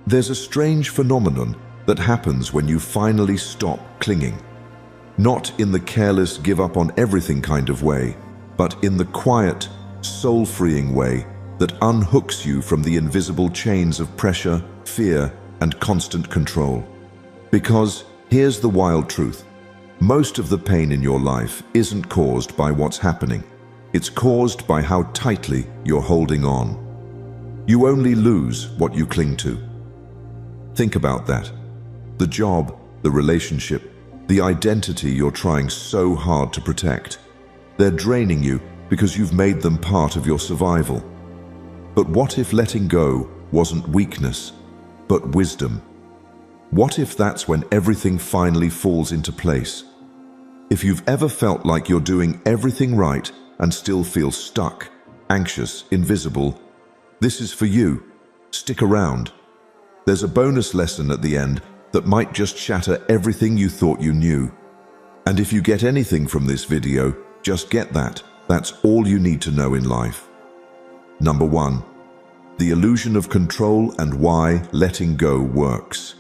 There's a strange phenomenon that happens when you finally stop clinging. Not in the careless give up on everything kind of way, but in the quiet, soul-freeing way that unhooks you from the invisible chains of pressure, fear, and constant control. Because here's the wild truth. Most of the pain in your life isn't caused by what's happening. It's caused by how tightly you're holding on. You only lose what you cling to. Think about that. The job, the relationship, the identity you're trying so hard to protect. They're draining you because you've made them part of your survival. But what if letting go wasn't weakness, but wisdom? What if that's when everything finally falls into place? If you've ever felt like you're doing everything right and still feel stuck, anxious, invisible, this is for you. Stick around. There's a bonus lesson at the end that might just shatter everything you thought you knew. And if you get anything from this video, just get that. That's all you need to know in life. Number 1. The illusion of control and why letting go works.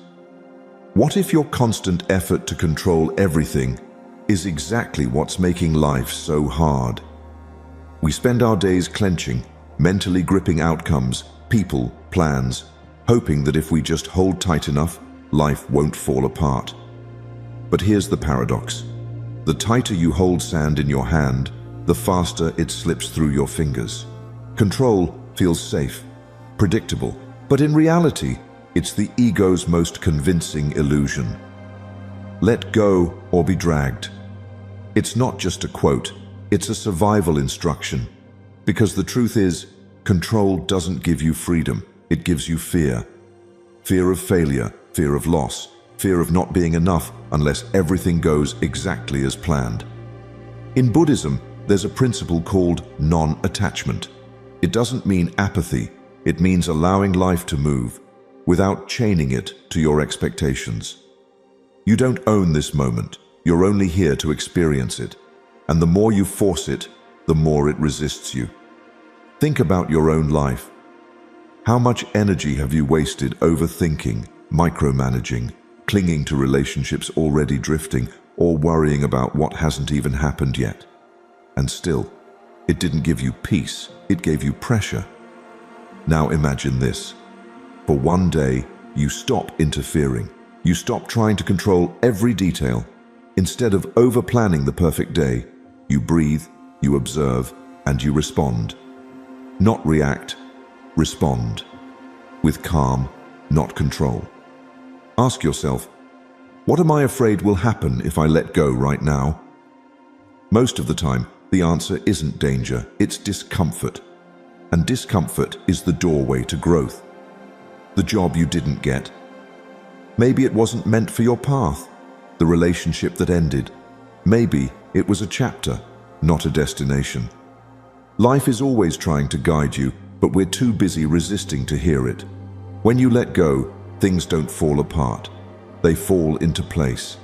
What if your constant effort to control everything is exactly what's making life so hard? We spend our days clenching, mentally gripping outcomes, people, plans, hoping that if we just hold tight enough, life won't fall apart. But here's the paradox. The tighter you hold sand in your hand, the faster it slips through your fingers. Control feels safe, predictable, but in reality, it's the ego's most convincing illusion. Let go or be dragged. It's not just a quote, it's a survival instruction. Because the truth is, control doesn't give you freedom, it gives you fear. Fear of failure, fear of loss, fear of not being enough unless everything goes exactly as planned. In Buddhism, there's a principle called non-attachment. It doesn't mean apathy, it means allowing life to move without chaining it to your expectations. You don't own this moment, you're only here to experience it, and the more you force it, the more it resists you. Think about your own life. How much energy have you wasted overthinking, micromanaging, clinging to relationships already drifting, or worrying about what hasn't even happened yet? And still, it didn't give you peace, it gave you pressure. Now imagine this. For one day, you stop interfering. You stop trying to control every detail. Instead of over-planning the perfect day, you breathe, you observe, and you respond. Not react, respond. With calm, not control. Ask yourself, what am I afraid will happen if I let go right now? Most of the time, the answer isn't danger, it's discomfort. And discomfort is the doorway to growth. The job you didn't get. Maybe it wasn't meant for your path. The relationship that ended. Maybe it was a chapter, not a destination. Life is always trying to guide you, but we're too busy resisting to hear it. When you let go, things don't fall apart. They fall into place.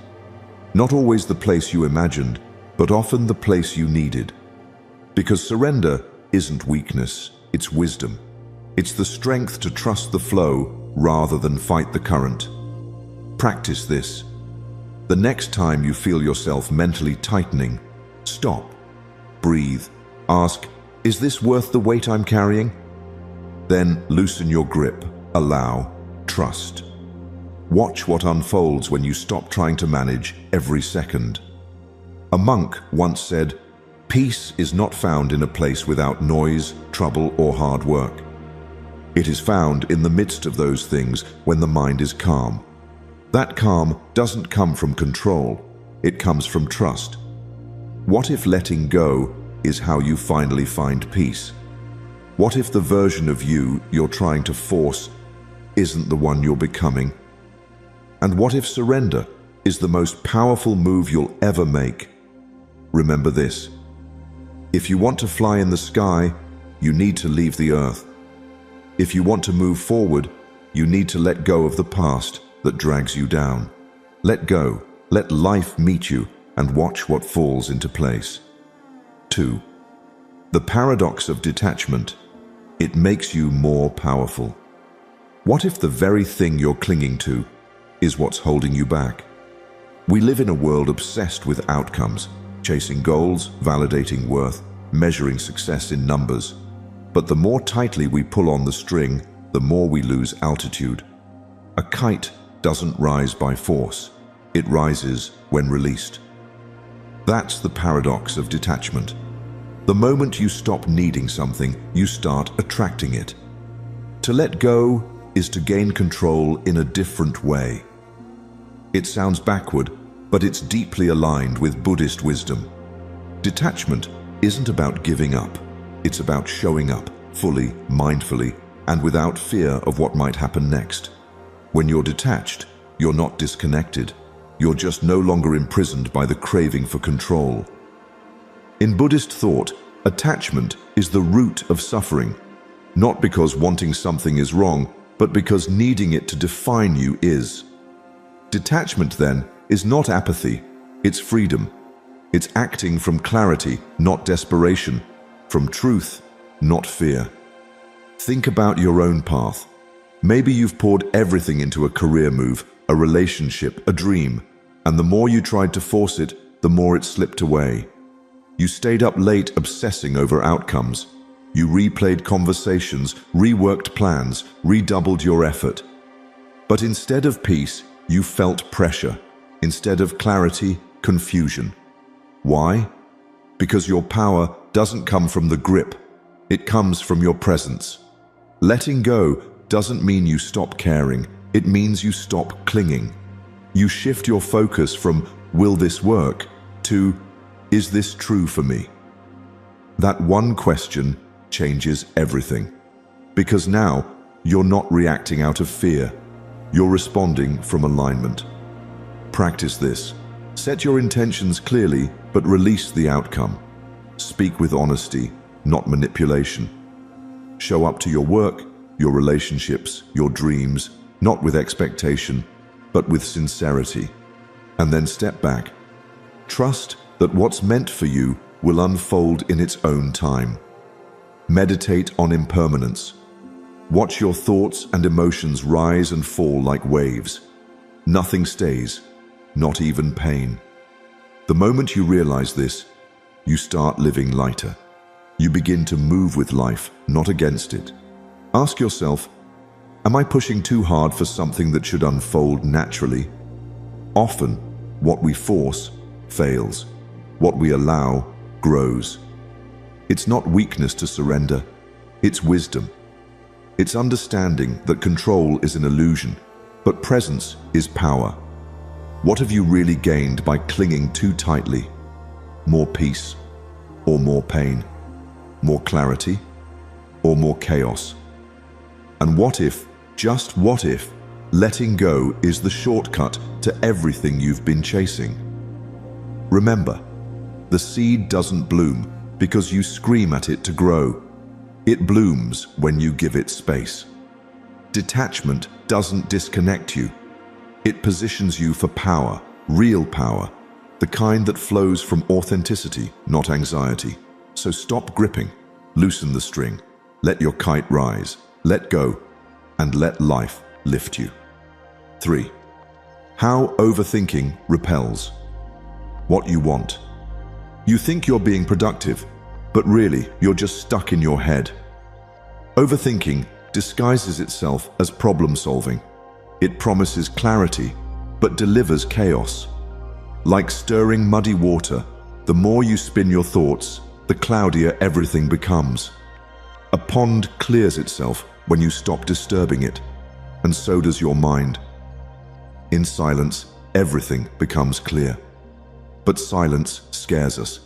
Not always the place you imagined, but often the place you needed. Because surrender isn't weakness, it's wisdom. It's the strength to trust the flow rather than fight the current. Practice this. The next time you feel yourself mentally tightening, stop, breathe, ask, is this worth the weight I'm carrying? Then loosen your grip, allow, trust. Watch what unfolds when you stop trying to manage every second. A monk once said, "Peace is not found in a place without noise, trouble, or hard work. It is found in the midst of those things when the mind is calm." That calm doesn't come from control, it comes from trust. What if letting go is how you finally find peace? What if the version of you you're trying to force isn't the one you're becoming? And what if surrender is the most powerful move you'll ever make? Remember this. If you want to fly in the sky, you need to leave the earth. If you want to move forward, you need to let go of the past that drags you down. Let go, let life meet you, and watch what falls into place. 2. The paradox of detachment. It makes you more powerful. What if the very thing you're clinging to is what's holding you back? We live in a world obsessed with outcomes, chasing goals, validating worth, measuring success in numbers. But the more tightly we pull on the string, the more we lose altitude. A kite doesn't rise by force. It rises when released. That's the paradox of detachment. The moment you stop needing something, you start attracting it. To let go is to gain control in a different way. It sounds backward, but it's deeply aligned with Buddhist wisdom. Detachment isn't about giving up. It's about showing up fully, mindfully, and without fear of what might happen next. When you're detached, you're not disconnected. You're just no longer imprisoned by the craving for control. In Buddhist thought, attachment is the root of suffering, not because wanting something is wrong, but because needing it to define you is. Detachment, then, is not apathy, it's freedom. It's acting from clarity, not desperation, from truth, not fear. Think about your own path. Maybe you've poured everything into a career move, a relationship, a dream, and the more you tried to force it, the more it slipped away. You stayed up late obsessing over outcomes. You replayed conversations, reworked plans, redoubled your effort. But instead of peace, you felt pressure. Instead of clarity, confusion. Why? Because your power doesn't come from the grip. It comes from your presence. Letting go doesn't mean you stop caring. It means you stop clinging. You shift your focus from, will this work, to, is this true for me? That one question changes everything. Because now, you're not reacting out of fear. You're responding from alignment. Practice this. Set your intentions clearly, but release the outcome. Speak with honesty, not manipulation. Show up to your work, your relationships, your dreams, not with expectation, but with sincerity. And then step back. Trust that what's meant for you will unfold in its own time. Meditate on impermanence. Watch your thoughts and emotions rise and fall like waves. Nothing stays, not even pain. The moment you realize this, you start living lighter. You begin to move with life, not against it. Ask yourself, am I pushing too hard for something that should unfold naturally? Often, what we force fails. What we allow grows. It's not weakness to surrender, it's wisdom. It's understanding that control is an illusion, but presence is power. What have you really gained by clinging too tightly? More peace or more pain? More clarity or more chaos? And what if, just what if, letting go is the shortcut to everything you've been chasing? Remember, the seed doesn't bloom because you scream at it to grow. It blooms when you give it space. Detachment doesn't disconnect you. It positions you for power, real power, the kind that flows from authenticity, not anxiety. So stop gripping, loosen the string, let your kite rise, let go, and let life lift you. 3. How overthinking repels. What you want. You think you're being productive, but really you're just stuck in your head. Overthinking disguises itself as problem solving. It promises clarity, but delivers chaos. Like stirring muddy water, the more you spin your thoughts, the cloudier everything becomes. A pond clears itself when you stop disturbing it, and so does your mind. In silence, everything becomes clear. But silence scares us.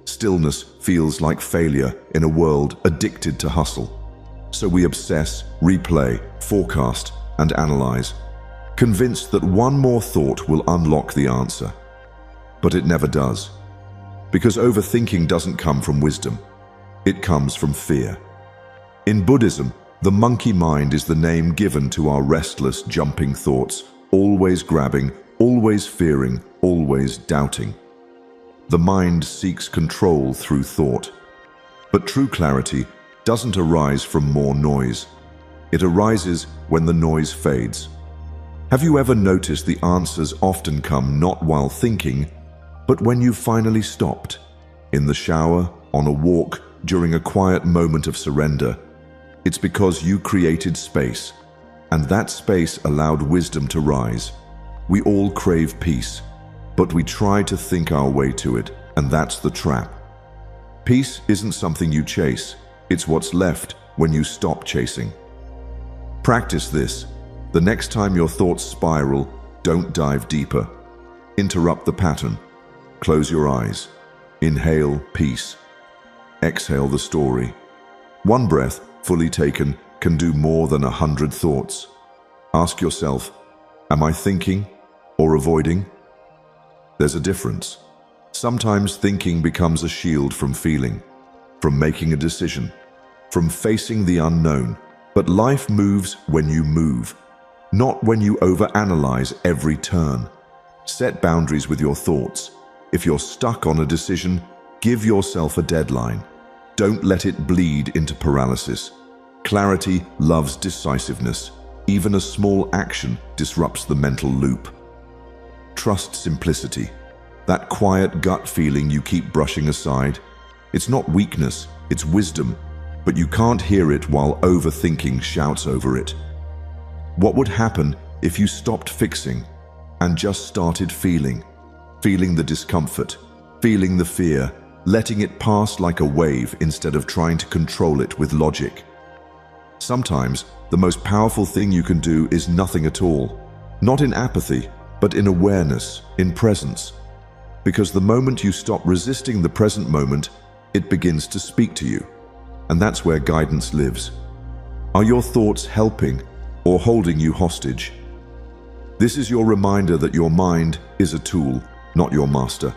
Stillness feels like failure in a world addicted to hustle. So we obsess, replay, forecast, and analyze, convinced that one more thought will unlock the answer. But it never does. Because overthinking doesn't come from wisdom. It comes from fear. In Buddhism, the monkey mind is the name given to our restless, jumping thoughts, always grabbing, always fearing, always doubting. The mind seeks control through thought. But true clarity doesn't arise from more noise. It arises when the noise fades. Have you ever noticed the answers often come not while thinking, but when you've finally stopped? In the shower, on a walk, during a quiet moment of surrender. It's because you created space, and that space allowed wisdom to rise. We all crave peace, but we try to think our way to it, and that's the trap. Peace isn't something you chase, it's what's left when you stop chasing. Practice this. The next time your thoughts spiral, don't dive deeper. Interrupt the pattern. Close your eyes. Inhale peace. Exhale the story. One breath, fully taken, can do more than 100 thoughts. Ask yourself, am I thinking or avoiding? There's a difference. Sometimes thinking becomes a shield from feeling, from making a decision, from facing the unknown. But life moves when you move, not when you overanalyze every turn. Set boundaries with your thoughts. If you're stuck on a decision, give yourself a deadline. Don't let it bleed into paralysis. Clarity loves decisiveness. Even a small action disrupts the mental loop. Trust simplicity. That quiet gut feeling you keep brushing aside. It's not weakness, it's wisdom, but you can't hear it while overthinking shouts over it. What would happen if you stopped fixing and just started feeling? Feeling the discomfort, feeling the fear, letting it pass like a wave instead of trying to control it with logic. Sometimes, the most powerful thing you can do is nothing at all. Not in apathy, but in awareness, in presence. Because the moment you stop resisting the present moment, it begins to speak to you. And that's where guidance lives. Are your thoughts helping or holding you hostage? This is your reminder that your mind is a tool, not your master.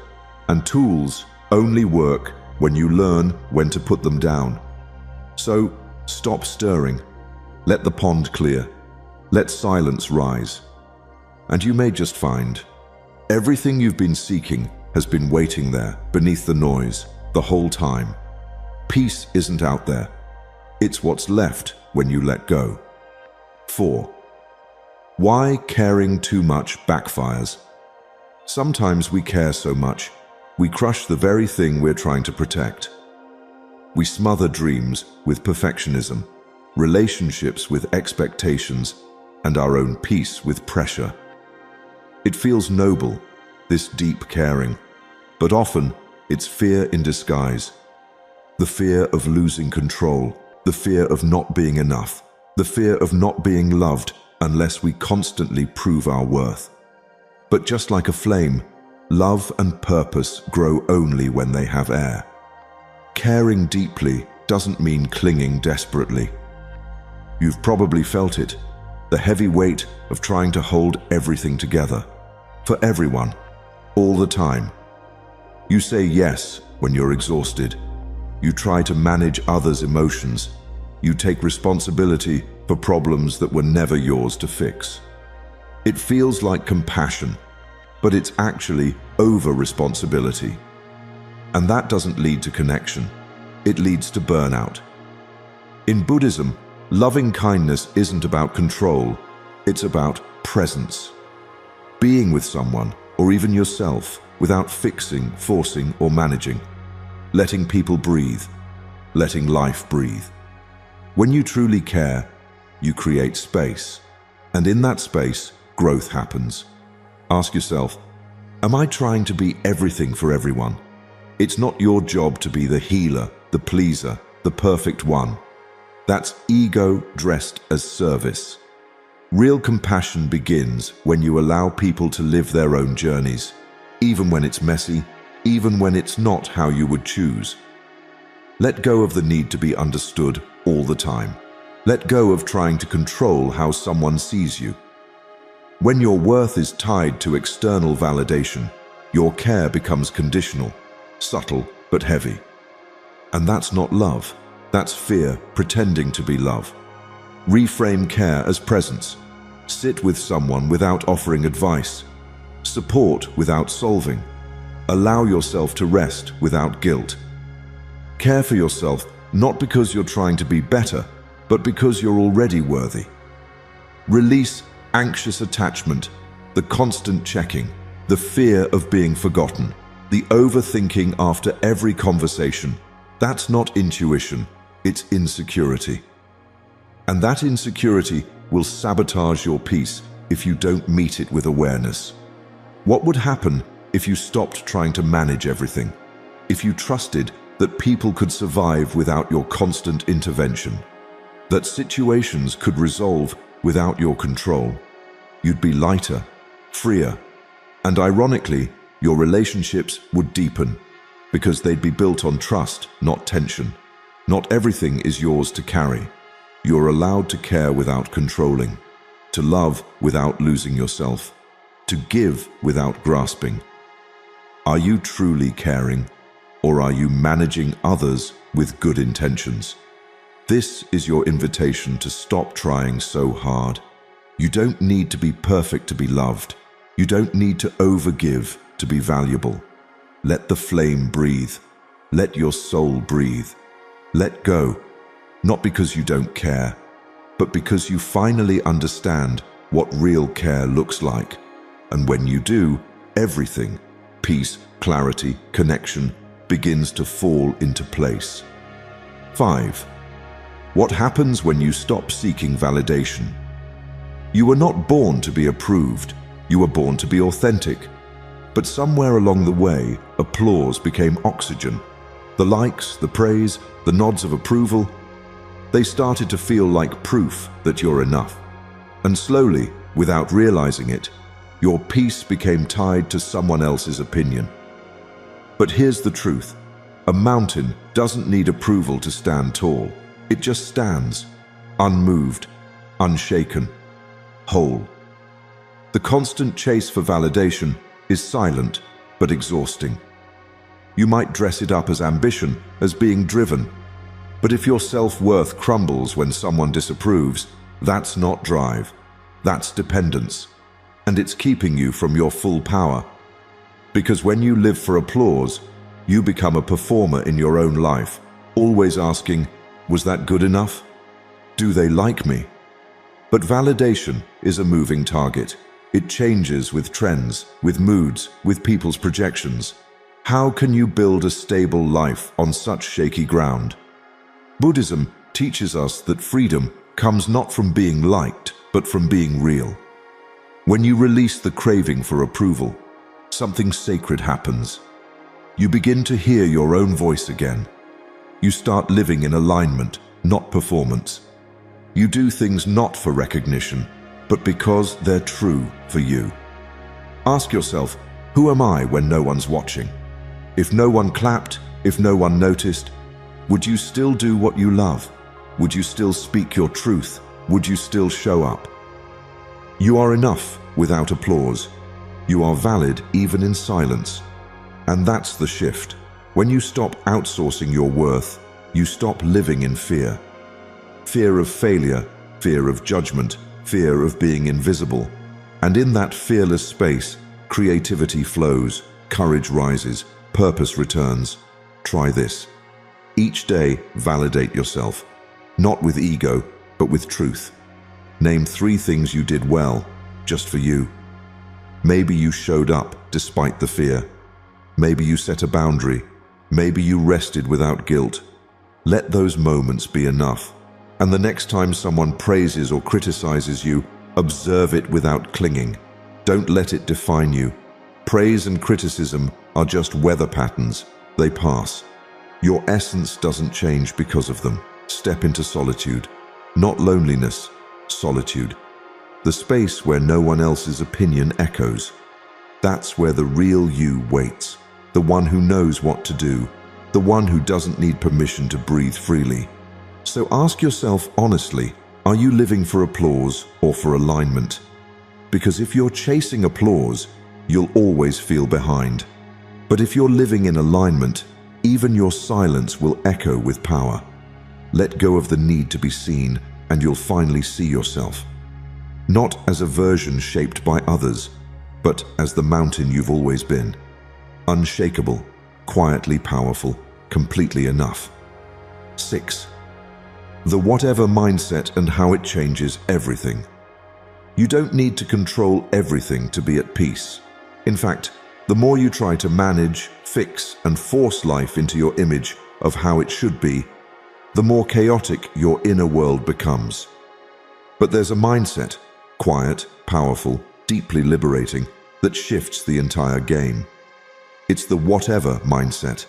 And tools only work when you learn when to put them down. So, stop stirring. Let the pond clear. Let silence rise. And you may just find everything you've been seeking has been waiting there beneath the noise the whole time. Peace isn't out there. It's what's left when you let go. 4. Why caring too much backfires? Sometimes we care so much, we crush the very thing we're trying to protect. We smother dreams with perfectionism, relationships with expectations, and our own peace with pressure. It feels noble, this deep caring, but often it's fear in disguise. The fear of losing control, the fear of not being enough, the fear of not being loved unless we constantly prove our worth. But just like a flame, love and purpose grow only when they have air. Caring deeply doesn't mean clinging desperately. You've probably felt it, the heavy weight of trying to hold everything together, for everyone, all the time. You say yes when you're exhausted. You try to manage others' emotions. You take responsibility for problems that were never yours to fix. It feels like compassion, but it's actually over-responsibility. And that doesn't lead to connection. It leads to burnout. In Buddhism, loving kindness isn't about control, it's about presence. Being with someone, or even yourself, without fixing, forcing, or managing. Letting people breathe. Letting life breathe. When you truly care, you create space. And in that space, growth happens. Ask yourself, am I trying to be everything for everyone? It's not your job to be the healer, the pleaser, the perfect one. That's ego dressed as service. Real compassion begins when you allow people to live their own journeys, even when it's messy, even when it's not how you would choose. Let go of the need to be understood all the time. Let go of trying to control how someone sees you. When your worth is tied to external validation, your care becomes conditional, subtle but heavy. And that's not love. That's fear pretending to be love. Reframe care as presence. Sit with someone without offering advice. Support without solving. Allow yourself to rest without guilt. Care for yourself not because you're trying to be better, but because you're already worthy. Release anxious attachment, the constant checking, the fear of being forgotten, the overthinking after every conversation. That's not intuition, it's insecurity. And that insecurity will sabotage your peace if you don't meet it with awareness. What would happen if you stopped trying to manage everything? If you trusted that people could survive without your constant intervention? That situations could resolve without your control? You'd be lighter, freer, and ironically, your relationships would deepen because they'd be built on trust, not tension. Not everything is yours to carry. You're allowed to care without controlling, to love without losing yourself, to give without grasping. Are you truly caring, or are you managing others with good intentions? This is your invitation to stop trying so hard. You don't need to be perfect to be loved. You don't need to overgive to be valuable. Let the flame breathe. Let your soul breathe. Let go, not because you don't care, but because you finally understand what real care looks like. And when you do, everything, peace, clarity, connection, begins to fall into place. 5. What happens when you stop seeking validation? You were not born to be approved. You were born to be authentic. But somewhere along the way, applause became oxygen. The likes, the praise, the nods of approval, they started to feel like proof that you're enough. And slowly, without realizing it, your peace became tied to someone else's opinion. But here's the truth. A mountain doesn't need approval to stand tall. It just stands, unmoved, unshaken, whole. The constant chase for validation is silent but exhausting. You might dress it up as ambition, as being driven. But if your self-worth crumbles when someone disapproves, that's not drive. That's dependence. And it's keeping you from your full power. Because when you live for applause, you become a performer in your own life, always asking, was that good enough? Do they like me? But validation is a moving target. It changes with trends, with moods, with people's projections. How can you build a stable life on such shaky ground? Buddhism teaches us that freedom comes not from being liked, but from being real. When you release the craving for approval, something sacred happens. You begin to hear your own voice again. You start living in alignment, not performance. You do things not for recognition, but because they're true for you. Ask yourself, who am I when no one's watching? If no one clapped, if no one noticed, would you still do what you love? Would you still speak your truth? Would you still show up? You are enough without applause. You are valid even in silence. And that's the shift. When you stop outsourcing your worth, you stop living in fear. Fear of failure, fear of judgment, fear of being invisible. And in that fearless space, creativity flows, courage rises, purpose returns. Try this. Each day, validate yourself, not with ego, but with truth. Name 3 things you did well, just for you. Maybe you showed up despite the fear. Maybe you set a boundary. Maybe you rested without guilt. Let those moments be enough. And the next time someone praises or criticizes you, observe it without clinging. Don't let it define you. Praise and criticism are just weather patterns. They pass. Your essence doesn't change because of them. Step into solitude. Not loneliness, solitude. The space where no one else's opinion echoes. That's where the real you waits. The one who knows what to do. The one who doesn't need permission to breathe freely. So ask yourself honestly, are you living for applause or for alignment? Because if you're chasing applause, you'll always feel behind. But if you're living in alignment, even your silence will echo with power. Let go of the need to be seen, and you'll finally see yourself. Not as a version shaped by others, but as the mountain you've always been. Unshakable, quietly powerful, completely enough. 6. The whatever mindset and how it changes everything. You don't need to control everything to be at peace. In fact, the more you try to manage, fix, and force life into your image of how it should be, the more chaotic your inner world becomes. But there's a mindset, quiet, powerful, deeply liberating, that shifts the entire game. It's the whatever mindset,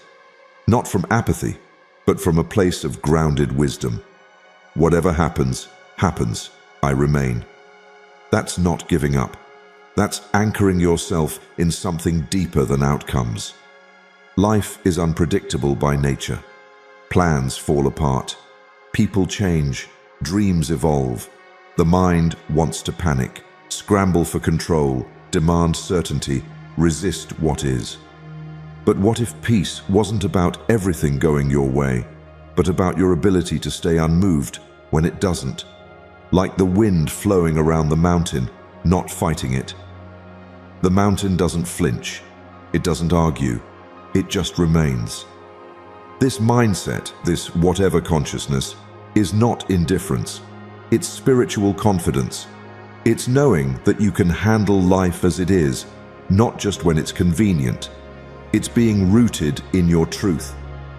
not from apathy, but from a place of grounded wisdom. Whatever happens, happens. I remain. That's not giving up. That's anchoring yourself in something deeper than outcomes. Life is unpredictable by nature. Plans fall apart. People change. Dreams evolve. The mind wants to panic, scramble for control, demand certainty, resist what is. But what if peace wasn't about everything going your way, but about your ability to stay unmoved when it doesn't? Like the wind flowing around the mountain, not fighting it. The mountain doesn't flinch. It doesn't argue. It just remains. This mindset, this whatever consciousness, is not indifference. It's spiritual confidence. It's knowing that you can handle life as it is, not just when it's convenient. It's being rooted in your truth,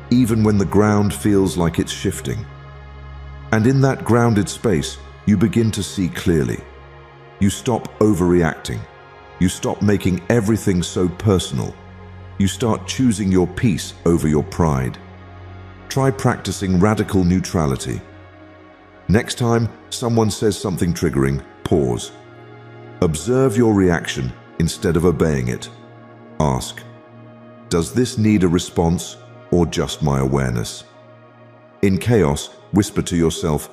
even when the ground feels like it's shifting. And in that grounded space, you begin to see clearly. You stop overreacting. You stop making everything so personal. You start choosing your peace over your pride. Try practicing radical neutrality. Next time someone says something triggering, pause. Observe your reaction instead of obeying it. Ask, does this need a response or just my awareness? In chaos, whisper to yourself,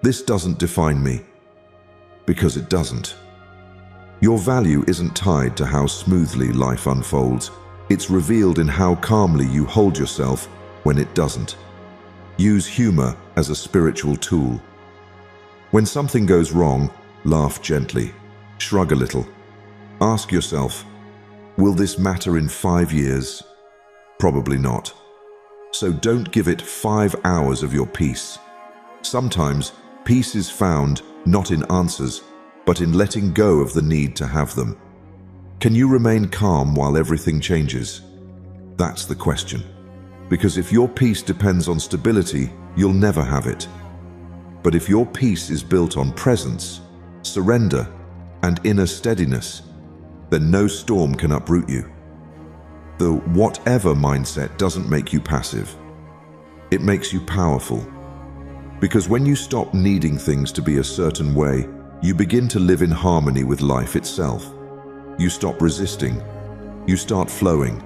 this doesn't define me. Because it doesn't. Your value isn't tied to how smoothly life unfolds. It's revealed in how calmly you hold yourself when it doesn't. Use humor as a spiritual tool. When something goes wrong, laugh gently, shrug a little. Ask yourself, will this matter in 5 years? Probably not. So don't give it 5 hours of your peace. Sometimes peace is found not in answers, but in letting go of the need to have them. Can you remain calm while everything changes? That's the question. Because if your peace depends on stability, you'll never have it. But if your peace is built on presence, surrender, and inner steadiness, then no storm can uproot you. The whatever mindset doesn't make you passive. It makes you powerful. Because when you stop needing things to be a certain way, you begin to live in harmony with life itself. You stop resisting. You start flowing.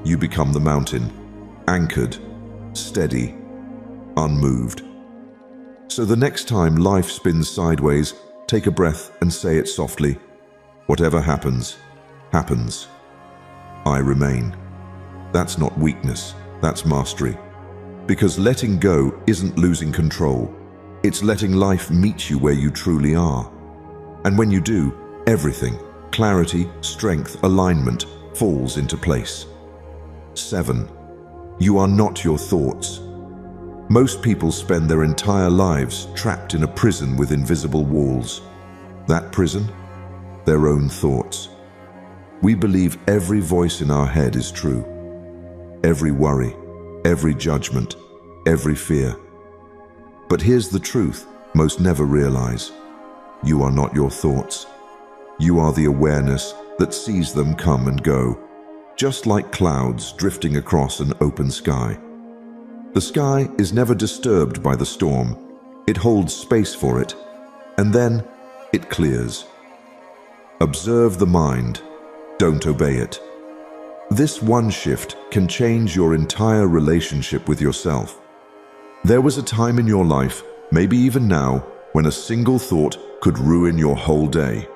You become the mountain, anchored, steady, unmoved. So the next time life spins sideways, take a breath and say it softly. Whatever happens, happens. I remain. That's not weakness, that's mastery. Because letting go isn't losing control. It's letting life meet you where you truly are. And when you do, everything, clarity, strength, alignment, falls into place. 7. You are not your thoughts. Most people spend their entire lives trapped in a prison with invisible walls. That prison? Their own thoughts. We believe every voice in our head is true. Every worry, every judgment, every fear. But here's the truth most never realize. You are not your thoughts. You are the awareness that sees them come and go, just like clouds drifting across an open sky. The sky is never disturbed by the storm. It holds space for it, and then it clears. Observe the mind. Don't obey it. This one shift can change your entire relationship with yourself. There was a time in your life, maybe even now, when a single thought could ruin your whole day.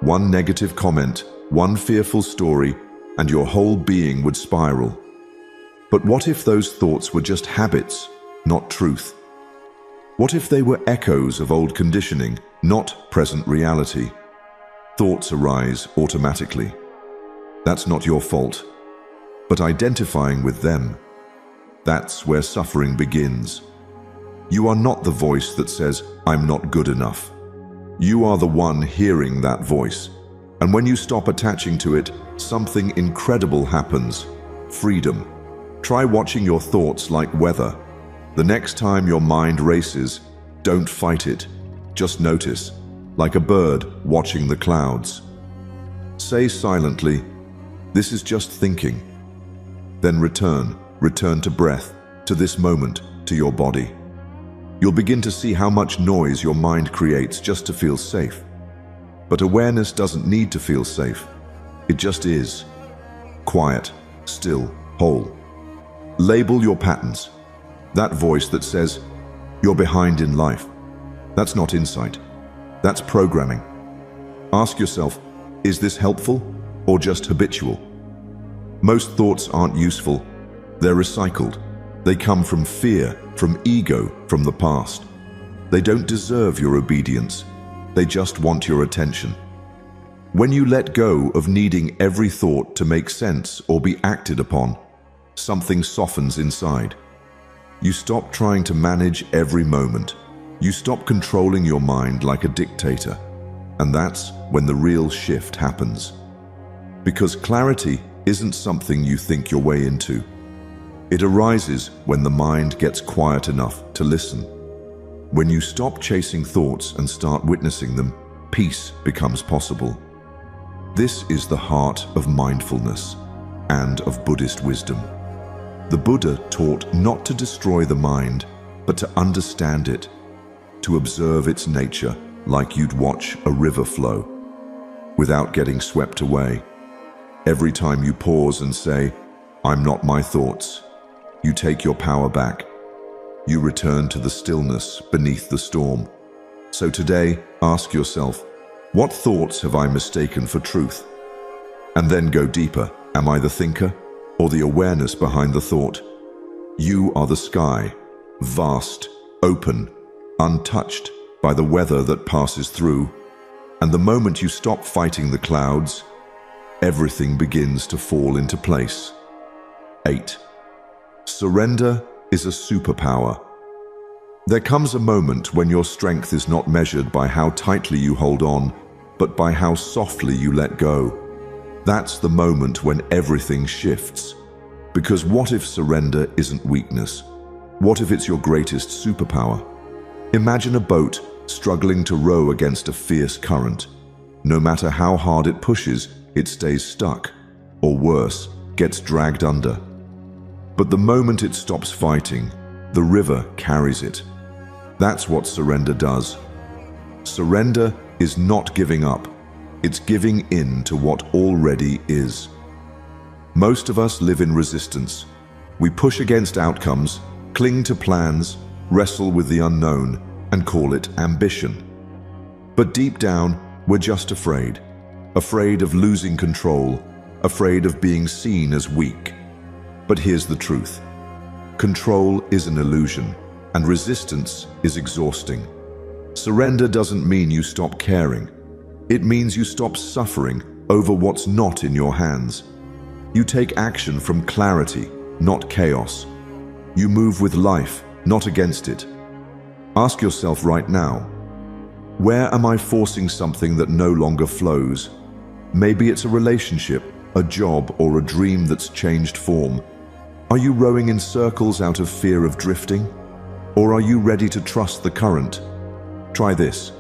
One negative comment, one fearful story, and your whole being would spiral. But what if those thoughts were just habits, not truth? What if they were echoes of old conditioning, not present reality? Thoughts arise automatically. That's not your fault. But identifying with them, that's where suffering begins. You are not the voice that says, "I'm not good enough." You are the one hearing that voice. And when you stop attaching to it, something incredible happens. Freedom. Try watching your thoughts like weather. The next time your mind races, don't fight it. Just notice, like a bird watching the clouds. Say silently, "This is just thinking." Then return to breath, to this moment, to your body. You'll begin to see how much noise your mind creates just to feel safe. But awareness doesn't need to feel safe. It just is. Quiet, still, whole. Label your patterns. That voice that says, "You're behind in life." That's not insight. That's programming. Ask yourself, is this helpful or just habitual? Most thoughts aren't useful. They're recycled. They come from fear, from ego, from the past. They don't deserve your obedience. They just want your attention. When you let go of needing every thought to make sense or be acted upon, something softens inside. You stop trying to manage every moment. You stop controlling your mind like a dictator. And that's when the real shift happens. Because clarity isn't something you think your way into. It arises when the mind gets quiet enough to listen. When you stop chasing thoughts and start witnessing them, peace becomes possible. This is the heart of mindfulness and of Buddhist wisdom. The Buddha taught not to destroy the mind, but to understand it, to observe its nature like you'd watch a river flow, without getting swept away. Every time you pause and say, "I'm not my thoughts," you take your power back. You return to the stillness beneath the storm. So today, ask yourself, what thoughts have I mistaken for truth? And then go deeper. Am I the thinker or the awareness behind the thought? You are the sky, vast, open, untouched by the weather that passes through. And the moment you stop fighting the clouds, everything begins to fall into place. 8. Surrender is a superpower. There comes a moment when your strength is not measured by how tightly you hold on, but by how softly you let go. That's the moment when everything shifts. Because what if surrender isn't weakness? What if it's your greatest superpower? Imagine a boat struggling to row against a fierce current. No matter how hard it pushes, it stays stuck, or worse, gets dragged under. But the moment it stops fighting, the river carries it. That's what surrender does. Surrender is not giving up. It's giving in to what already is. Most of us live in resistance. We push against outcomes, cling to plans, wrestle with the unknown, and call it ambition. But deep down, we're just afraid. Afraid of losing control, afraid of being seen as weak. But here's the truth. Control is an illusion, and resistance is exhausting. Surrender doesn't mean you stop caring. It means you stop suffering over what's not in your hands. You take action from clarity, not chaos. You move with life, not against it. Ask yourself right now, where am I forcing something that no longer flows? Maybe it's a relationship, a job, or a dream that's changed form. Are you rowing in circles out of fear of drifting? Or are you ready to trust the current? Try this.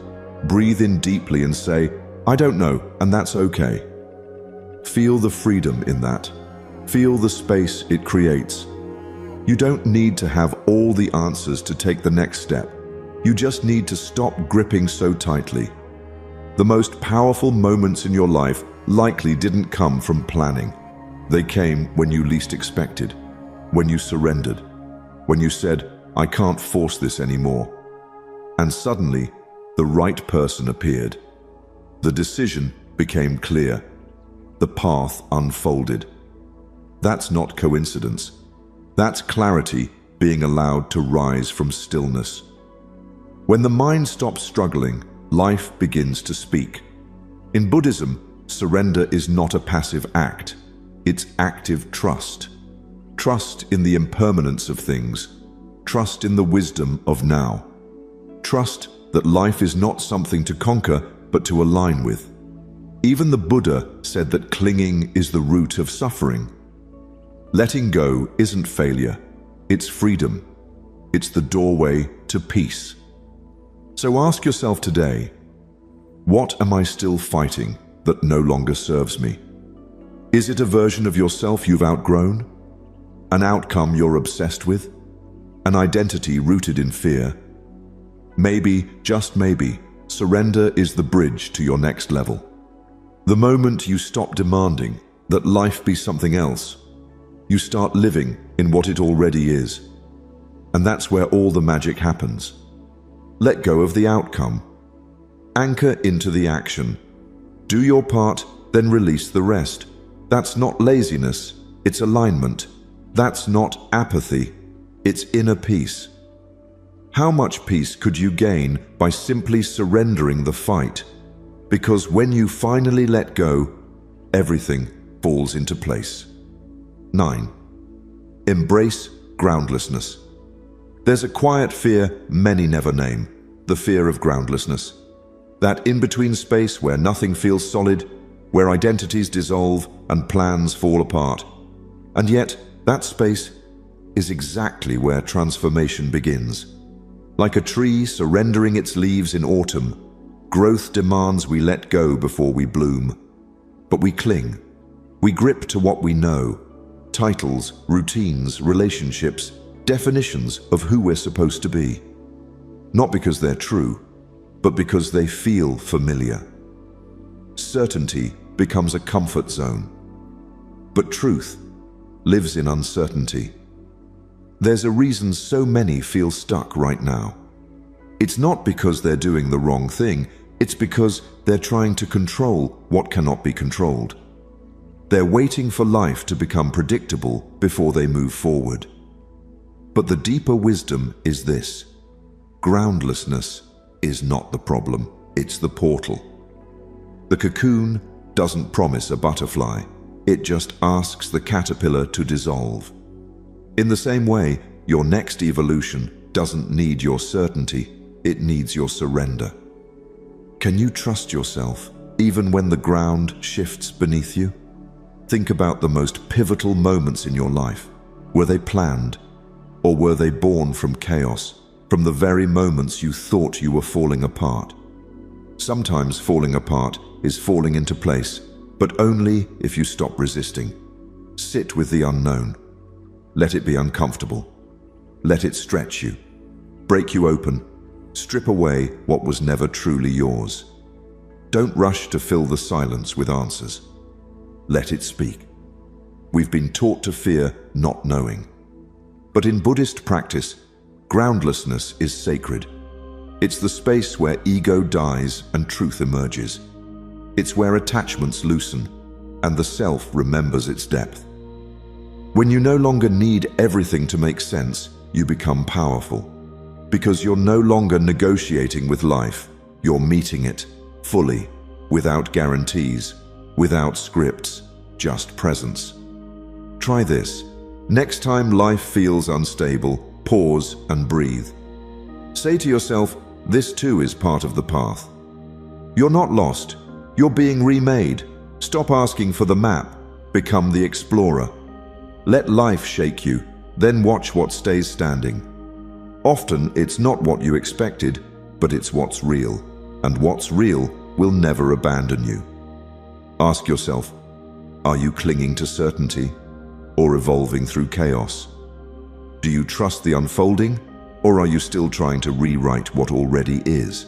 Breathe in deeply and say, "I don't know, and that's okay." Feel the freedom in that. Feel the space it creates. You don't need to have all the answers to take the next step. You just need to stop gripping so tightly. The most powerful moments in your life likely didn't come from planning. They came when you least expected, when you surrendered, when you said, "I can't force this anymore." And suddenly, the right person appeared. The decision became clear. The path unfolded. That's not coincidence. That's clarity being allowed to rise from stillness. When the mind stops struggling, life begins to speak. In Buddhism, surrender is not a passive act. It's active trust. Trust in the impermanence of things. trust in the wisdom of now. Trust that life is not something to conquer, but to align with. Even the Buddha said that clinging is the root of suffering. Letting go isn't failure, it's freedom. It's the doorway to peace. So ask yourself today, what am I still fighting that no longer serves me? Is it a version of yourself you've outgrown? An outcome you're obsessed with? An identity rooted in fear? Maybe, just maybe, surrender is the bridge to your next level. The moment you stop demanding that life be something else, you start living in what it already is. And that's where all the magic happens. Let go of the outcome. Anchor into the action. Do your part, then release the rest. That's not laziness, it's alignment. That's not apathy, it's inner peace. How much peace could you gain by simply surrendering the fight? Because when you finally let go, everything falls into place. 9. Embrace groundlessness. There's a quiet fear many never name, the fear of groundlessness. That in-between space where nothing feels solid, where identities dissolve and plans fall apart. And yet, that space is exactly where transformation begins. Like a tree surrendering its leaves in autumn, growth demands we let go before we bloom. But we cling. We grip to what we know. Titles, routines, relationships, definitions of who we're supposed to be. Not because they're true, but because they feel familiar. Certainty becomes a comfort zone. But truth lives in uncertainty. There's a reason so many feel stuck right now. It's not because they're doing the wrong thing, it's because they're trying to control what cannot be controlled. They're waiting for life to become predictable before they move forward. But the deeper wisdom is this: groundlessness is not the problem, it's the portal. The cocoon doesn't promise a butterfly, it just asks the caterpillar to dissolve. In the same way, your next evolution doesn't need your certainty, it needs your surrender. Can you trust yourself, even when the ground shifts beneath you? Think about the most pivotal moments in your life. Were they planned? Or were they born from chaos, from the very moments you thought you were falling apart? Sometimes falling apart is falling into place, but only if you stop resisting. Sit with the unknown. Let it be uncomfortable. Let it stretch you, break you open, strip away what was never truly yours. Don't rush to fill the silence with answers. Let it speak. We've been taught to fear not knowing. But in Buddhist practice, groundlessness is sacred. It's the space where ego dies and truth emerges. It's where attachments loosen and the self remembers its depth. When you no longer need everything to make sense, you become powerful. Because you're no longer negotiating with life, you're meeting it fully, without guarantees, without scripts, just presence. Try this. Next time life feels unstable, pause and breathe. Say to yourself, this too is part of the path. You're not lost. You're being remade. Stop asking for the map. Become the explorer. Let life shake you, then watch what stays standing. Often it's not what you expected, but it's what's real. And what's real will never abandon you. Ask yourself, are you clinging to certainty or evolving through chaos? Do you trust the unfolding, or are you still trying to rewrite what already is?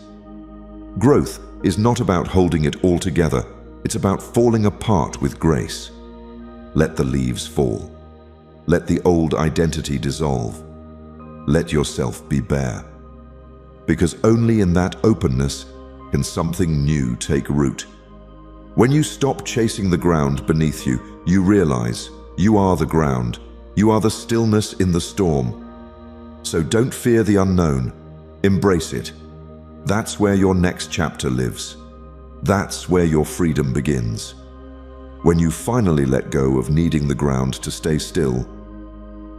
Growth is not about holding it all together. It's about falling apart with grace. Let the leaves fall. Let the old identity dissolve. Let yourself be bare. Because only in that openness can something new take root. When you stop chasing the ground beneath you, you realize you are the ground. You are the stillness in the storm. So don't fear the unknown. Embrace it. That's where your next chapter lives. That's where your freedom begins. When you finally let go of needing the ground to stay still,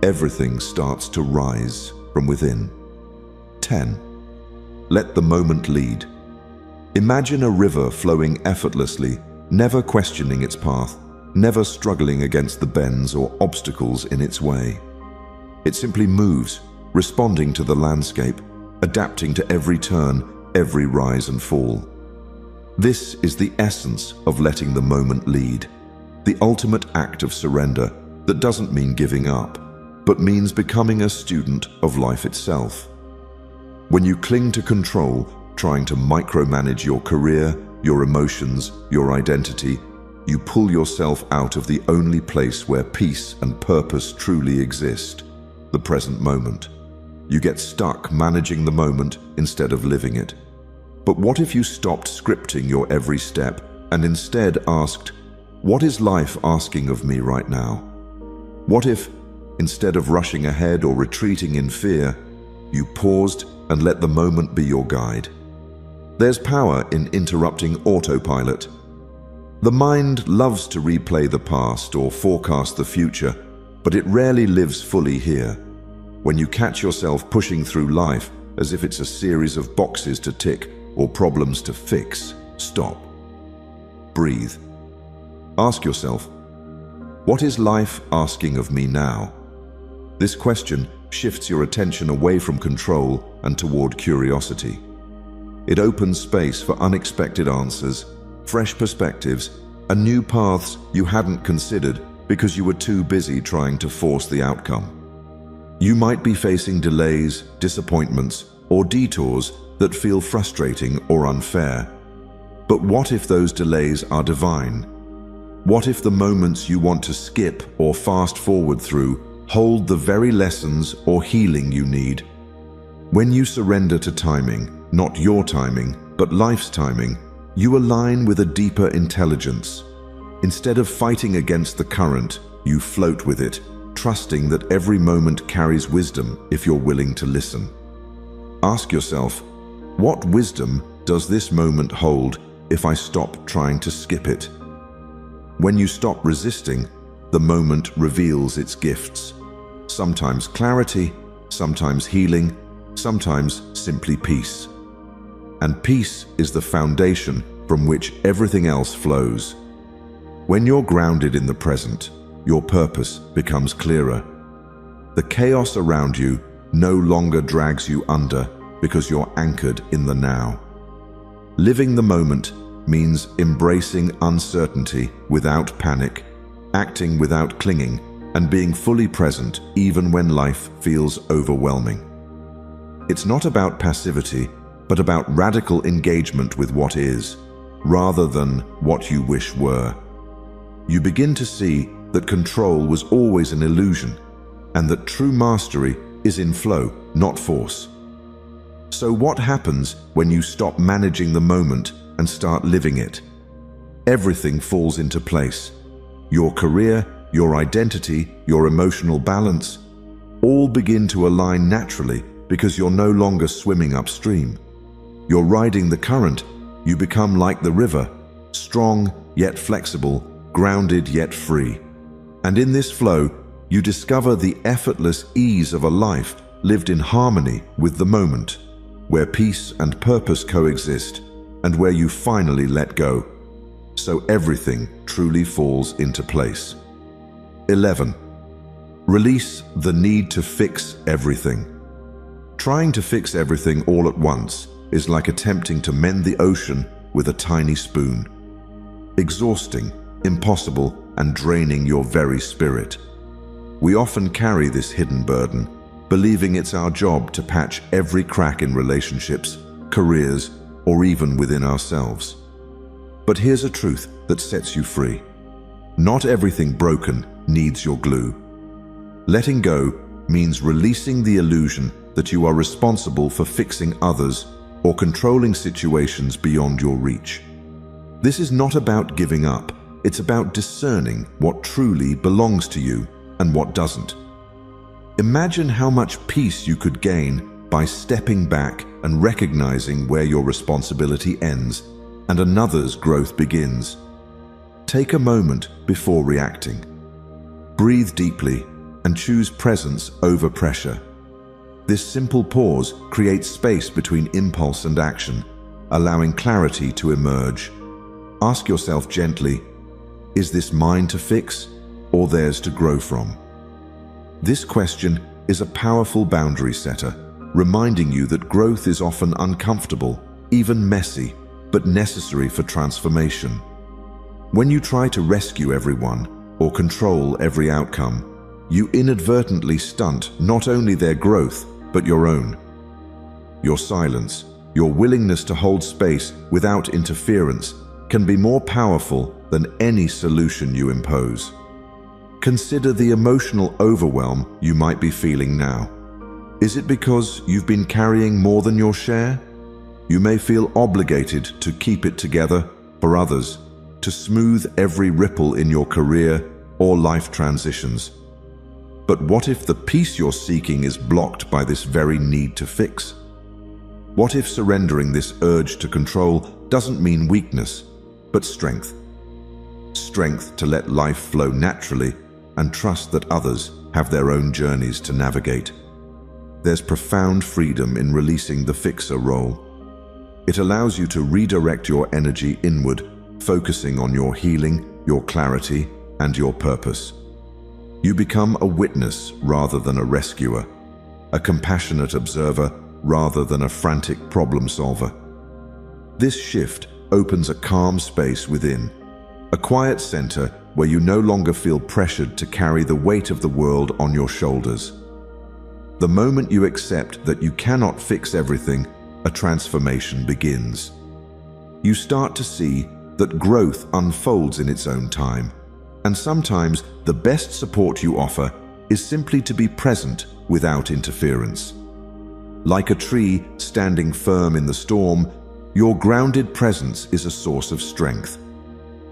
everything starts to rise. from within. 10. Let the moment lead. Imagine a river flowing effortlessly, never questioning its path, never struggling against the bends or obstacles in its way. It simply moves, responding to the landscape, adapting to every turn, every rise and fall. This is the essence of letting the moment lead, the ultimate act of surrender that doesn't mean giving up, but means becoming a student of life itself. When you cling to control, trying to micromanage your career, your emotions, your identity, you pull yourself out of the only place where peace and purpose truly exist, the present moment. You get stuck managing the moment instead of living it. But what if you stopped scripting your every step and instead asked, what is life asking of me right now? What if, instead of rushing ahead or retreating in fear, you paused and let the moment be your guide? There's power in interrupting autopilot. The mind loves to replay the past or forecast the future, but it rarely lives fully here. When you catch yourself pushing through life as if it's a series of boxes to tick or problems to fix, stop. Breathe. Ask yourself, what is life asking of me now? This question shifts your attention away from control and toward curiosity. It opens space for unexpected answers, fresh perspectives, and new paths you hadn't considered because you were too busy trying to force the outcome. You might be facing delays, disappointments, or detours that feel frustrating or unfair. But what if those delays are divine? What if the moments you want to skip or fast forward through hold the very lessons or healing you need? When you surrender to timing, not your timing, but life's timing, you align with a deeper intelligence. Instead of fighting against the current, you float with it, trusting that every moment carries wisdom if you're willing to listen. Ask yourself, what wisdom does this moment hold if I stop trying to skip it? When you stop resisting, the moment reveals its gifts. Sometimes clarity, sometimes healing, sometimes simply peace. And peace is the foundation from which everything else flows. When you're grounded in the present, your purpose becomes clearer. The chaos around you no longer drags you under because you're anchored in the now. Living the moment means embracing uncertainty without panic, acting without clinging, and being fully present even when life feels overwhelming. It's not about passivity, but about radical engagement with what is, rather than what you wish were. You begin to see that control was always an illusion, and that true mastery is in flow, not force. So what happens when you stop managing the moment and start living it? Everything falls into place. Your career, your identity, your emotional balance, all begin to align naturally because you're no longer swimming upstream. You're riding the current. You become like the river, strong yet flexible, grounded yet free. And in this flow, you discover the effortless ease of a life lived in harmony with the moment, where peace and purpose coexist, and where you finally let go. So everything truly falls into place. 11. Release the need to fix everything. Trying to fix everything all at once is like attempting to mend the ocean with a tiny spoon. Exhausting, impossible, and draining your very spirit. We often carry this hidden burden, believing it's our job to patch every crack in relationships, careers, or even within ourselves. But here's a truth that sets you free. Not everything broken needs your glue. Letting go means releasing the illusion that you are responsible for fixing others or controlling situations beyond your reach. This is not about giving up. It's about discerning what truly belongs to you and what doesn't. Imagine how much peace you could gain by stepping back and recognizing where your responsibility ends and another's growth begins. Take a moment before reacting. Breathe deeply and choose presence over pressure. This simple pause creates space between impulse and action, allowing clarity to emerge. Ask yourself gently, is this mine to fix or theirs to grow from? This question is a powerful boundary setter, reminding you that growth is often uncomfortable, even messy, but necessary for transformation. When you try to rescue everyone or control every outcome, you inadvertently stunt not only their growth, but your own. Your silence, your willingness to hold space without interference, can be more powerful than any solution you impose. Consider the emotional overwhelm you might be feeling now. Is it because you've been carrying more than your share? You may feel obligated to keep it together for others, to smooth every ripple in your career or life transitions. But what if the peace you're seeking is blocked by this very need to fix? What if surrendering this urge to control doesn't mean weakness, but strength? Strength to let life flow naturally and trust that others have their own journeys to navigate. There's profound freedom in releasing the fixer role. It allows you to redirect your energy inward, focusing on your healing, your clarity, and your purpose. You become a witness rather than a rescuer, a compassionate observer rather than a frantic problem solver. This shift opens a calm space within, a quiet center where you no longer feel pressured to carry the weight of the world on your shoulders. The moment you accept that you cannot fix everything, a transformation begins. You start to see that growth unfolds in its own time, and sometimes the best support you offer is simply to be present without interference. Like a tree standing firm in the storm, your grounded presence is a source of strength.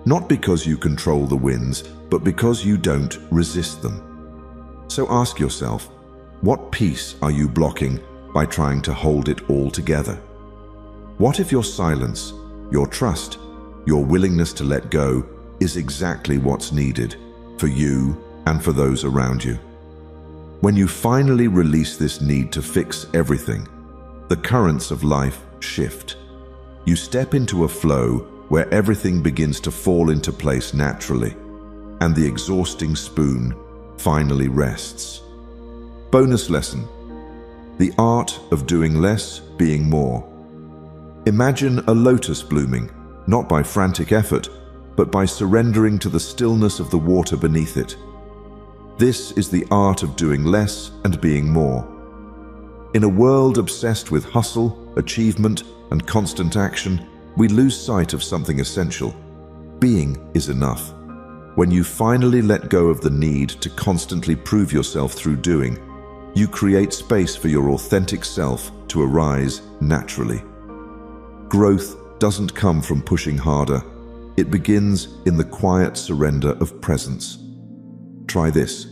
Not because you control the winds, but because you don't resist them. So ask yourself, what peace are you blocking by trying to hold it all together? What if your silence, your trust, your willingness to let go is exactly what's needed for you and for those around you? When you finally release this need to fix everything, the currents of life shift. You step into a flow where everything begins to fall into place naturally, and the exhausting spoon finally rests. Bonus lesson: the art of doing less, being more. Imagine a lotus blooming, not by frantic effort, but by surrendering to the stillness of the water beneath it. This is the art of doing less and being more. In a world obsessed with hustle, achievement, and constant action, we lose sight of something essential. Being is enough. When you finally let go of the need to constantly prove yourself through doing, you create space for your authentic self to arise naturally. Growth doesn't come from pushing harder. It begins in the quiet surrender of presence. Try this.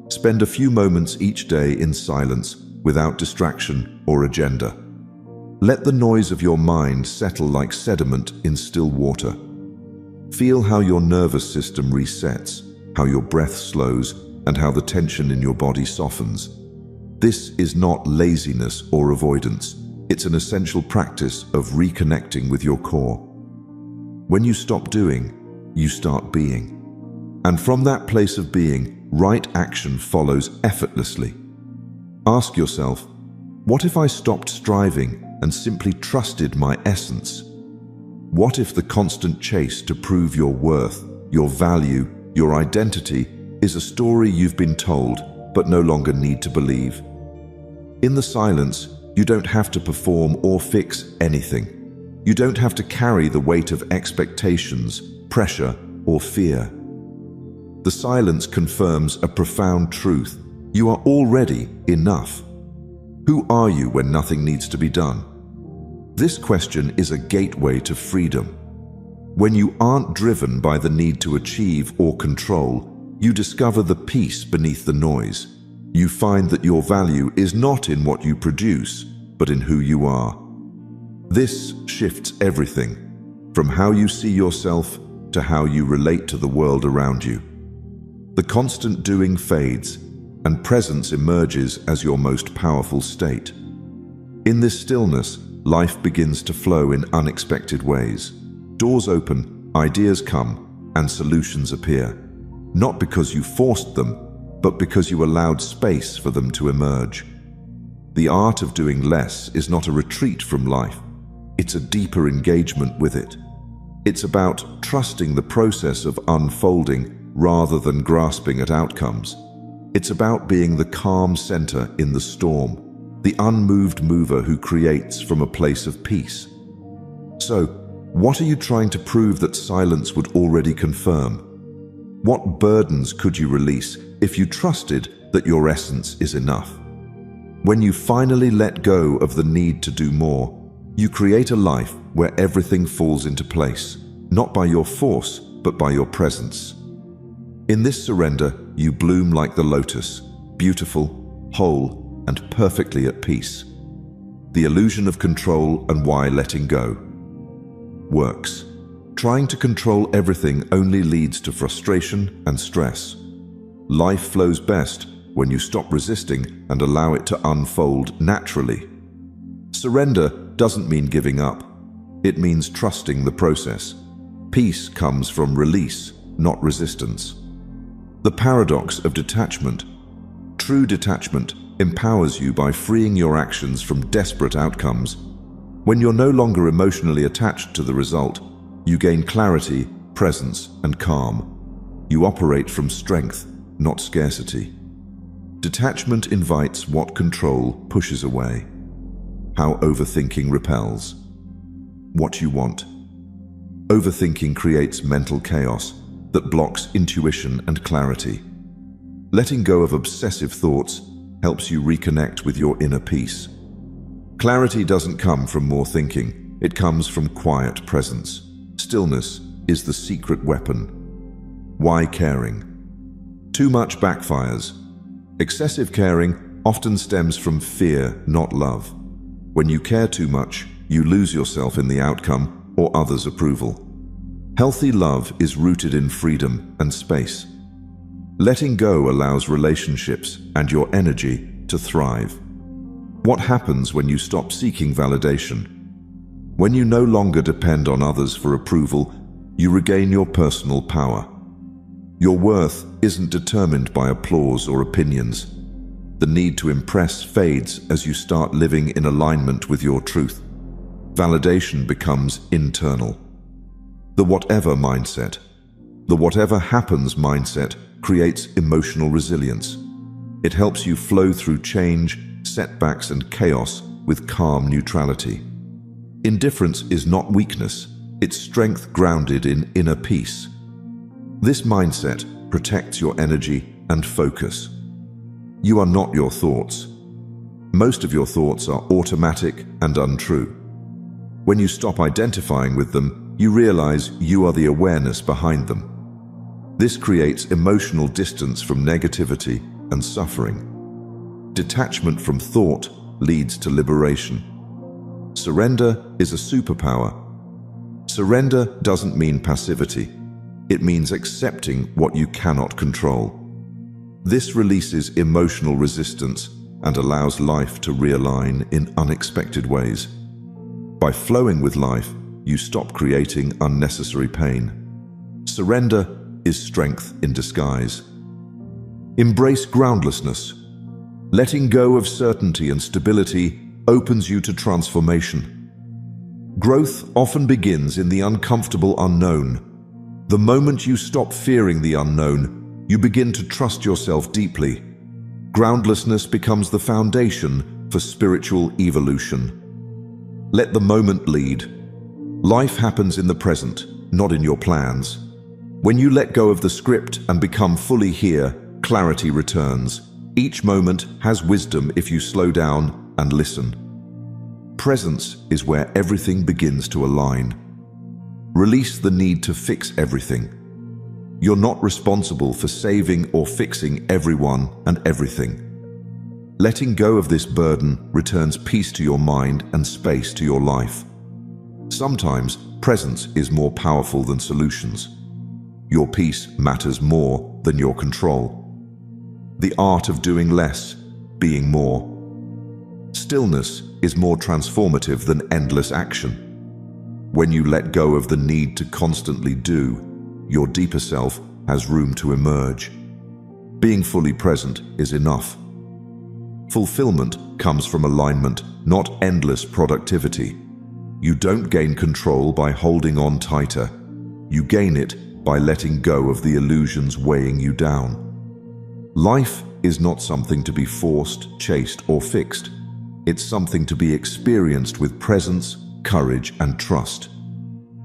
Spend a few moments each day in silence, without distraction or agenda. Let the noise of your mind settle like sediment in still water. Feel how your nervous system resets, how your breath slows, and how the tension in your body softens. This is not laziness or avoidance. It's an essential practice of reconnecting with your core. When you stop doing, you start being. And from that place of being, right action follows effortlessly. Ask yourself, what if I stopped striving and simply trusted my essence? What if the constant chase to prove your worth, your value, your identity is a story you've been told but no longer need to believe? In the silence, you don't have to perform or fix anything. You don't have to carry the weight of expectations, pressure, or fear. The silence confirms a profound truth. You are already enough. Who are you when nothing needs to be done? This question is a gateway to freedom. When you aren't driven by the need to achieve or control, you discover the peace beneath the noise. You find that your value is not in what you produce, but in who you are. This shifts everything, from how you see yourself to how you relate to the world around you. The constant doing fades, and presence emerges as your most powerful state. In this stillness, life begins to flow in unexpected ways. Doors open, ideas come, and solutions appear. Not because you forced them, but because you allowed space for them to emerge. The art of doing less is not a retreat from life. It's a deeper engagement with it. It's about trusting the process of unfolding rather than grasping at outcomes. It's about being the calm center in the storm, the unmoved mover who creates from a place of peace. So, what are you trying to prove that silence would already confirm? What burdens could you release if you trusted that your essence is enough? When you finally let go of the need to do more, you create a life where everything falls into place, not by your force, but by your presence. In this surrender, you bloom like the lotus, beautiful, whole, and perfectly at peace. The illusion of control and why letting go works. Trying to control everything only leads to frustration and stress. Life flows best when you stop resisting and allow it to unfold naturally. Surrender doesn't mean giving up. It means trusting the process. Peace comes from release, not resistance. The paradox of detachment. True detachment empowers you by freeing your actions from desperate outcomes. When you're no longer emotionally attached to the result, you gain clarity, presence, and calm. You operate from strength, not scarcity. Detachment invites what control pushes away. How overthinking repels. What you want. Overthinking creates mental chaos that blocks intuition and clarity. Letting go of obsessive thoughts helps you reconnect with your inner peace. Clarity doesn't come from more thinking, it comes from quiet presence. Stillness is the secret weapon. Why caring? Too much backfires. Excessive caring often stems from fear, not love. When you care too much, you lose yourself in the outcome or others' approval. Healthy love is rooted in freedom and space. Letting go allows relationships and your energy to thrive. What happens when you stop seeking validation? When you no longer depend on others for approval, you regain your personal power. Your worth isn't determined by applause or opinions. The need to impress fades as you start living in alignment with your truth. Validation becomes internal. The whatever mindset, the whatever happens mindset creates emotional resilience. It helps you flow through change, setbacks, and chaos with calm neutrality. Indifference is not weakness, it's strength grounded in inner peace. This mindset protects your energy and focus. You are not your thoughts. Most of your thoughts are automatic and untrue. When you stop identifying with them, you realize you are the awareness behind them. This creates emotional distance from negativity and suffering. Detachment from thought leads to liberation. Surrender is a superpower. Surrender doesn't mean passivity. It means accepting what you cannot control. This releases emotional resistance and allows life to realign in unexpected ways. By flowing with life, you stop creating unnecessary pain. Surrender is strength in disguise. Embrace groundlessness. Letting go of certainty and stability opens you to transformation. Growth often begins in the uncomfortable unknown. The moment you stop fearing the unknown, you begin to trust yourself deeply. Groundlessness becomes the foundation for spiritual evolution. Let the moment lead. Life happens in the present, not in your plans. When you let go of the script and become fully here, clarity returns. Each moment has wisdom if you slow down and listen. Presence is where everything begins to align. Release the need to fix everything. You're not responsible for saving or fixing everyone and everything. Letting go of this burden returns peace to your mind and space to your life. Sometimes presence is more powerful than solutions. Your peace matters more than your control. The art of doing less, being more. Stillness is more transformative than endless action. When you let go of the need to constantly do, your deeper self has room to emerge. Being fully present is enough. Fulfillment comes from alignment, not endless productivity. You don't gain control by holding on tighter. You gain it by letting go of the illusions weighing you down. Life is not something to be forced, chased, or fixed. It's something to be experienced with presence, courage, and trust.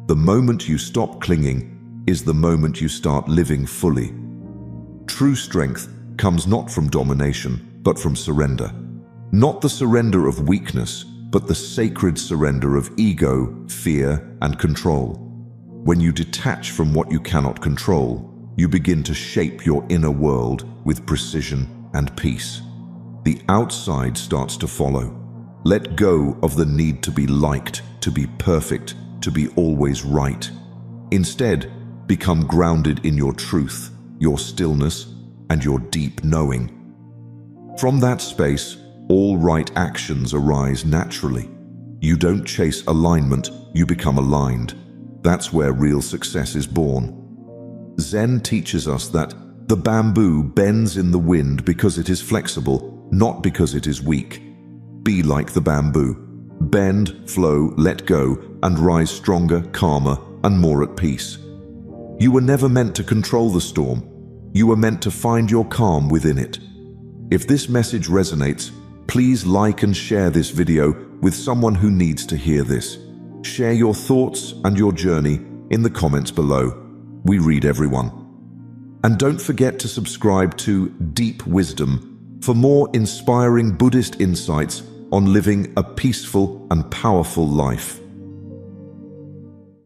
The moment you stop clinging is the moment you start living fully. True strength comes not from domination, but from surrender. Not the surrender of weakness, but the sacred surrender of ego, fear, and control. When you detach from what you cannot control, you begin to shape your inner world with precision and peace. The outside starts to follow. Let go of the need to be liked, to be perfect, to be always right. Instead, become grounded in your truth, your stillness, and your deep knowing. From that space, all right actions arise naturally. You don't chase alignment, you become aligned. That's where real success is born. Zen teaches us that the bamboo bends in the wind because it is flexible, not because it is weak. Be like the bamboo. Bend, flow, let go, and rise stronger, calmer, and more at peace. You were never meant to control the storm. You were meant to find your calm within it. If this message resonates, please like and share this video with someone who needs to hear this. Share your thoughts and your journey in the comments below. We read everyone. And don't forget to subscribe to Deep Wisdom for more inspiring Buddhist insights on living a peaceful and powerful life.